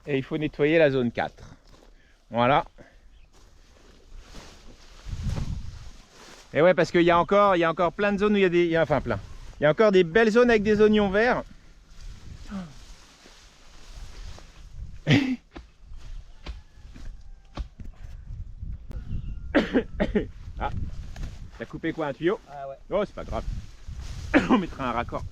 et il faut nettoyer la zone 4. Voilà. Et ouais, parce qu'il y a encore plein de zones où il y a des... enfin plein. Il y a encore des belles zones avec des oignons verts. Ah, t'as coupé quoi, un tuyau? Ah ouais. Oh, c'est pas grave. On mettra un raccord.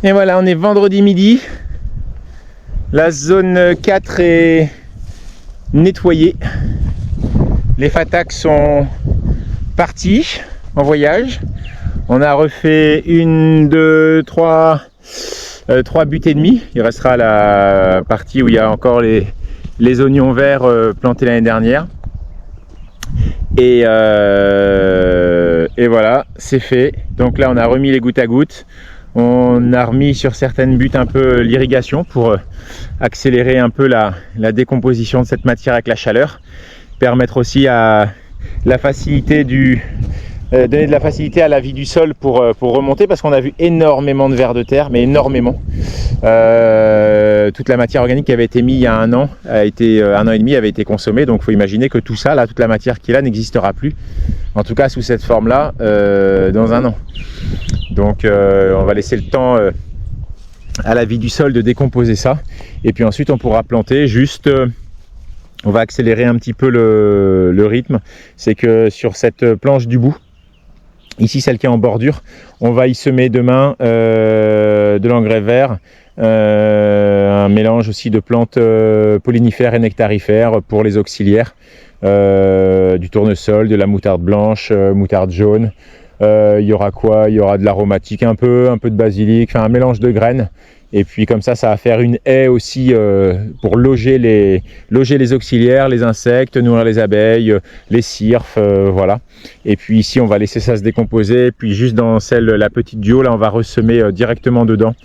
Et voilà, on est vendredi midi. La zone 4 est nettoyée. Les FATAC sont partis en voyage. On a refait 1, 2, 3 buts et demi. Il restera la partie où il y a encore les oignons verts plantés l'année dernière. Et voilà, c'est fait. Donc là, on a remis les gouttes à gouttes. On a remis sur certaines buttes un peu l'irrigation pour accélérer un peu la décomposition de cette matière avec la chaleur. Permettre aussi à la facilité donner de la facilité à la vie du sol pour remonter, parce qu'on a vu énormément de vers de terre, mais énormément. Toute la matière organique qui avait été mise il y a 1 an, un an et demi, avait été consommée. Donc il faut imaginer que tout ça, là, toute la matière qui est là n'existera plus, en tout cas sous cette forme là, dans 1 an. Donc on va laisser le temps à la vie du sol de décomposer ça, et puis ensuite on pourra planter. Juste on va accélérer un petit peu le rythme. C'est que sur cette planche du bout, ici celle qui est en bordure, on va y semer demain de l'engrais vert, un mélange aussi de plantes pollinifères et nectarifères pour les auxiliaires, du tournesol, de la moutarde blanche, moutarde jaune. Il y aura quoi? Il y aura de l'aromatique un peu de basilic, enfin un mélange de graines. Et puis comme ça va faire une haie aussi pour loger les auxiliaires, les insectes, nourrir les abeilles, les cirfes, voilà. Et puis ici on va laisser ça se décomposer. Et puis juste dans la petite duo là, on va ressemer directement dedans.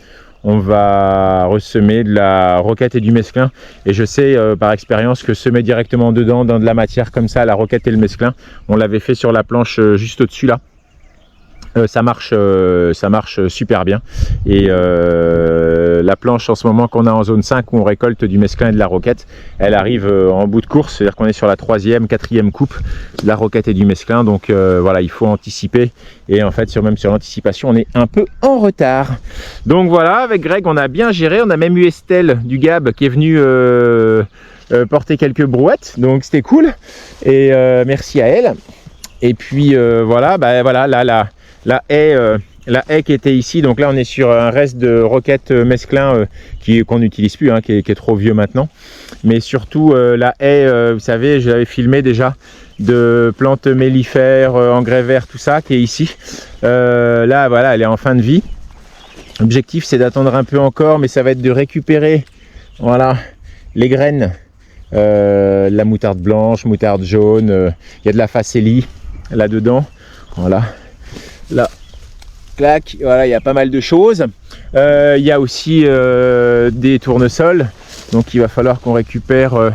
on va ressemer de la roquette et du mesclin. Et je sais par expérience que semer directement dedans dans de la matière comme ça, la roquette et le mesclin, on l'avait fait sur la planche juste au-dessus là. Ça marche super bien. Et la planche en ce moment qu'on a en zone 5 où on récolte du mesclin et de la roquette, elle arrive en bout de course, c'est-à-dire qu'on est sur la 3e, 4e coupe de la roquette et du mesclin. Donc voilà, il faut anticiper. Et en fait, même sur l'anticipation, on est un peu en retard. Donc voilà, avec Greg, on a bien géré. On a même eu Estelle du Gab qui est venue porter quelques brouettes. Donc c'était cool. Et merci à elle. Et puis voilà, voilà, là, la haie qui était ici, donc là on est sur un reste de roquette mesclin qu'on n'utilise plus, qui est trop vieux maintenant. Mais surtout la haie, vous savez, je l'avais filmé déjà, de plantes mellifères, engrais verts, tout ça, qui est ici. Là voilà, elle est en fin de vie. L'objectif c'est d'attendre un peu encore, mais ça va être de récupérer, voilà, les graines. La moutarde blanche, moutarde jaune, il y a de la facélie là-dedans, voilà. Là, clac, voilà, il y a pas mal de choses. Il y a aussi des tournesols, donc il va falloir qu'on récupère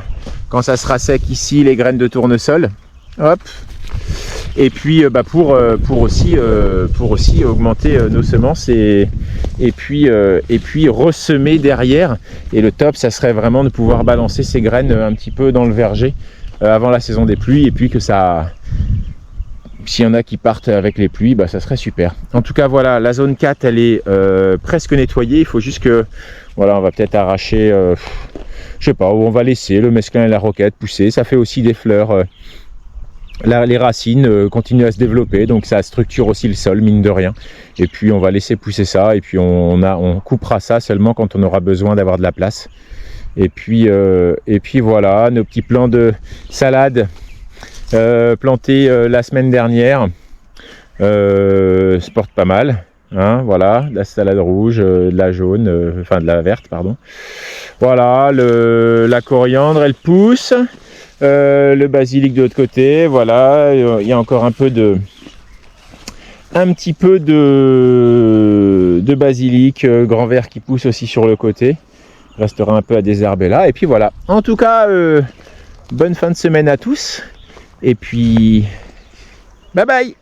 quand ça sera sec ici les graines de tournesol. Hop. Et puis pour aussi augmenter nos semences et puis ressemer derrière. Et le top, ça serait vraiment de pouvoir balancer ces graines un petit peu dans le verger avant la saison des pluies, et puis que ça, s'il y en a qui partent avec les pluies, ça serait super. En tout cas, voilà, la zone 4, elle est presque nettoyée. Il faut juste que, voilà, on va peut-être arracher, je sais pas, où on va laisser le mesclin et la roquette pousser. Ça fait aussi des fleurs. Les racines continuent à se développer, donc ça structure aussi le sol, mine de rien. Et puis, on va laisser pousser ça, et puis on coupera ça seulement quand on aura besoin d'avoir de la place. Et puis voilà, nos petits plants de salade planté la semaine dernière se porte pas mal, voilà, de la salade rouge, de la jaune, enfin de la verte, pardon. Voilà, la coriandre, elle pousse, le basilic de l'autre côté, voilà, il y a encore un petit peu de basilic grand vert qui pousse aussi sur le côté. Il restera un peu à désherber là, et puis voilà. En tout cas, bonne fin de semaine à tous. Et puis, bye bye!